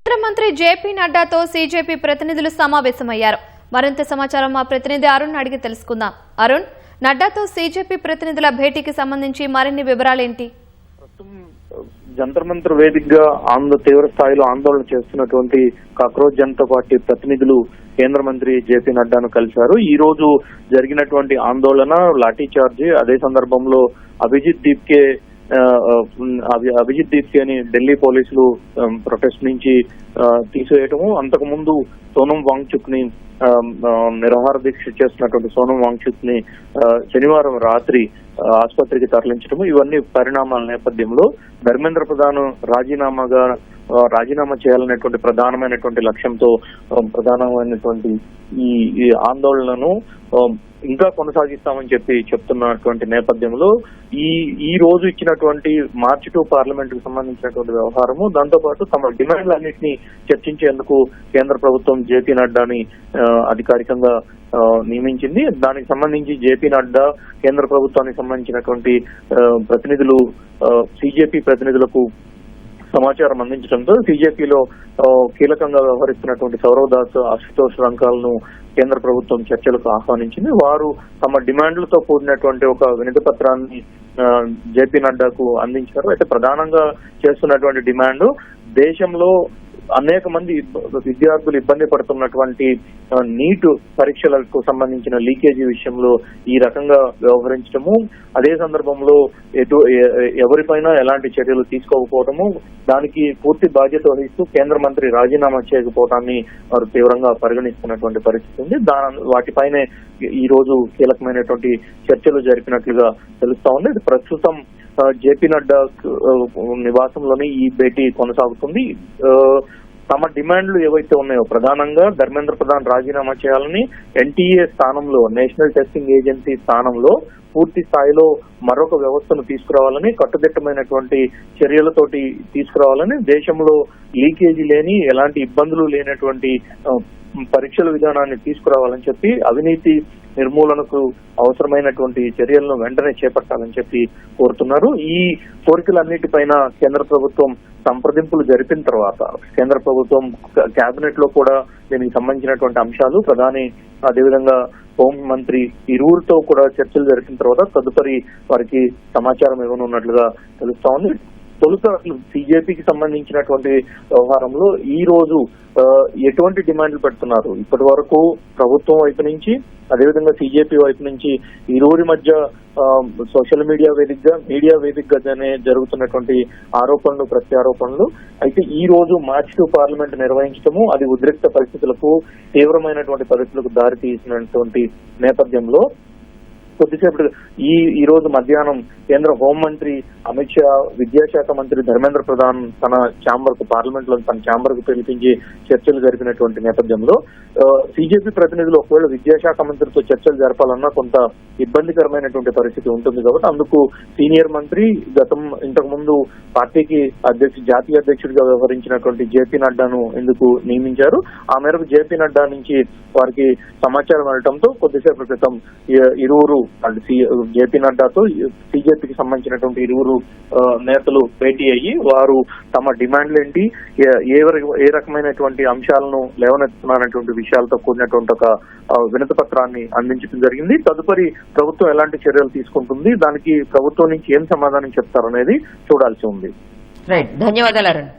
కేంద్ర మంత్రి JP నడ్డాతో CJP ప్రతినిధులు సమావేశమయ్యారు. మరింత సమాచారం మా ప్రతినిధి అరుణ్ అడిగి తెలుసుకుందాం. అరుణ్, నడ్డాతో సీజేపీ ప్రతినిధుల భేటీకి సంబంధించి మరిన్ని వివరాలేంటి? జంతర్ మంతర్ వేదికగా తీవ్ర స్థాయిలో ఆందోళన చేస్తున్నటువంటి కాక్రోచ్ జనతా పార్టీ ప్రతినిధులు కేంద్ర మంత్రి జేపీ నడ్డాను కలిశారు. ఈ రోజు జరిగినటువంటి ఆందోళన, లాఠీ చార్జ్, అదే సందర్భంలో అభిజిత్ దీప్కే అని ఢిల్లీ పోలీసులు ప్రొటెస్ట్ నుంచి తీసివేయటము, అంతకు ముందు సోనం వాంగ్చుక్ ని నిరాహార దీక్ష చేస్తున్నటువంటి సోనం వాంగ్చుక్ ని శనివారం రాత్రి ఆసుపత్రికి తరలించడము, ఇవన్నీ పరిణామాల నేపథ్యంలో ధర్మేంద్ర ప్రధాన్ రాజీనామా చేయాలనేటువంటి ప్రధానమైనటువంటి లక్ష్యంతో ప్రధానమైనటువంటి ఈ ఆందోళనను ఇంకా కొనసాగిస్తామని చెప్తున్నటువంటి నేపథ్యంలో ఈ రోజు ఇచ్చినటువంటి మార్చి 2 పార్లమెంట్ కు సంబంధించినటువంటి వ్యవహారము, దాంతో పాటు తమ డిమాండ్లన్నింటినీ చర్చించేందుకు కేంద్ర ప్రభుత్వం జేపీ నడ్డాని అధికారికంగా నియమించింది. దానికి సంబంధించి జేపీ నడ్డా కేంద్ర ప్రభుత్వానికి సంబంధించినటువంటి ప్రతినిధులు సీజేపీ ప్రతినిధులకు సమాచారం అందించడంతో సీజేపీలో కీలకంగా వ్యవహరిస్తున్నటువంటి సౌరవ్ దాస్, అశుతోష్ రంకాలను కేంద్ర ప్రభుత్వం చర్చలకు ఆహ్వానించింది. వారు తమ డిమాండ్లతో కూడినటువంటి ఒక వినతి పత్రాన్ని జేపీ నడ్డాకు అందించారు. అయితే ప్రధానంగా చేస్తున్నటువంటి డిమాండ్, దేశంలో అనేక మంది విద్యార్థులు ఇబ్బంది పడుతున్నటువంటి నీట్ పరీక్షలకు సంబంధించిన లీకేజీ విషయంలో ఈ రకంగా వ్యవహరించడము, అదే సందర్భంలో ఎవరిపైనా ఎలాంటి చర్యలు తీసుకోకపోవడము, దానికి పూర్తి బాధ్యత వహిస్తూ కేంద్ర మంత్రి రాజీనామా చేయకపోవడాన్ని వారు తీవ్రంగా పరిగణిస్తున్నటువంటి పరిస్థితి ఉంది. వాటిపైనే ఈ రోజు కీలకమైనటువంటి చర్చలు జరిపినట్లుగా తెలుస్తా ఉంది. ఇది ప్రస్తుతం జేపీ నడ్డా నివాసంలోనే ఈ భేటీ కొనసాగుతుంది. తమ డిమాండ్లు ఏవైతే ఉన్నాయో, ప్రధానంగా ధర్మేంద్ర ప్రధాన్ రాజీనామా చేయాలని, ఎన్టీఏ స్థానంలో, నేషనల్ టెస్టింగ్ ఏజెన్సీ స్థానంలో పూర్తి స్థాయిలో మరొక వ్యవస్థను తీసుకురావాలని, కట్టుదిట్టమైనటువంటి చర్యలతోటి తీసుకురావాలని, దేశంలో లీకేజీ లేని, ఎలాంటి ఇబ్బందులు లేనటువంటి పరీక్షల విధానాన్ని తీసుకురావాలని చెప్పి, అవినీతి నిర్మూలనకు అవసరమైనటువంటి చర్యలను వెంటనే చేపట్టాలని చెప్పి కోరుతున్నారు. ఈ కోరికలన్నిటిపైన కేంద్ర ప్రభుత్వం సంప్రదింపులు జరిపిన తర్వాత, కేంద్ర ప్రభుత్వం కేబినెట్ లో కూడా దీనికి సంబంధించినటువంటి అంశాలు, ప్రధాని అదేవిధంగా హోం మంత్రి ఇరువురితో కూడా చర్చలు జరిపిన తర్వాత తదుపరి వారికి సమాచారం ఇవ్వనున్నట్లుగా తెలుస్తా ఉంది. తొలుత సీజేపీకి సంబంధించినటువంటి వ్యవహారంలో ఈ రోజు ఎటువంటి డిమాండ్లు పెడుతున్నారు, ఇప్పటి వరకు ప్రభుత్వం వైపు నుంచి అదేవిధంగా సీజేపీ వైపు నుంచి ఇరువురి మధ్య సోషల్ మీడియా వేదికగానే జరుగుతున్నటువంటి ఆరోపణలు, ప్రత్యారోపణలు. అయితే ఈ రోజు మార్చి 2 పార్లమెంట్ నిర్వహించడము, అది ఉద్రిక్త పరిస్థితులకు, తీవ్రమైనటువంటి పరిస్థితులకు దారి తీసినటువంటి నేపథ్యంలో కొద్దిసేపు ఈ రోజు మధ్యాహ్నం కేంద్ర హోంమంత్రి అమిత్ షా, విద్యాశాఖ మంత్రి ధర్మేంద్ర ప్రధాన్ తన ఛాంబర్ కు, పార్లమెంట్ లో తన ఛాంబర్ కు పిలిపించి చర్చలు జరిపినటువంటి నేపథ్యంలో సీజేపీ ప్రతినిధులు ఒకవేళ విద్యాశాఖ మంత్రితో చర్చలు జరపాలన్నా కొంత ఇబ్బందికరమైనటువంటి పరిస్థితి ఉంటుంది కాబట్టి అందుకు సీనియర్ మంత్రి, ఇంతకు ముందు పార్టీకి జాతీయ అధ్యక్షుడిగా వ్యవహరించినటువంటి జేపీ నడ్డాను ఎందుకు నియమించారు. ఆ మేరకు జేపీ నడ్డా నుంచి వారికి సమాచారం వెళ్ళడంతో కొద్దిసేపటి క్రితం ఇరువురు జేపీ నడ్డాతో సీజేపీకి సంబంధించినటువంటి ఇరువురు నేతలు భేటీ అయ్యి వారు తమ డిమాండ్లు ఏంటి, ఏ రకమైనటువంటి అంశాలను లేవనెత్తుతున్నారనేటువంటి విషయాలతో కూడినటువంటి ఒక వినతి పత్రాన్ని అందించడం జరిగింది. తదుపరి ప్రభుత్వం ఎలాంటి చర్యలు తీసుకుంటుంది, దానికి ప్రభుత్వం నుంచి ఏం సమాధానం చెప్తారనేది చూడాల్సి ఉంది. రైట్, ధన్యవాదాలు అరుణ్.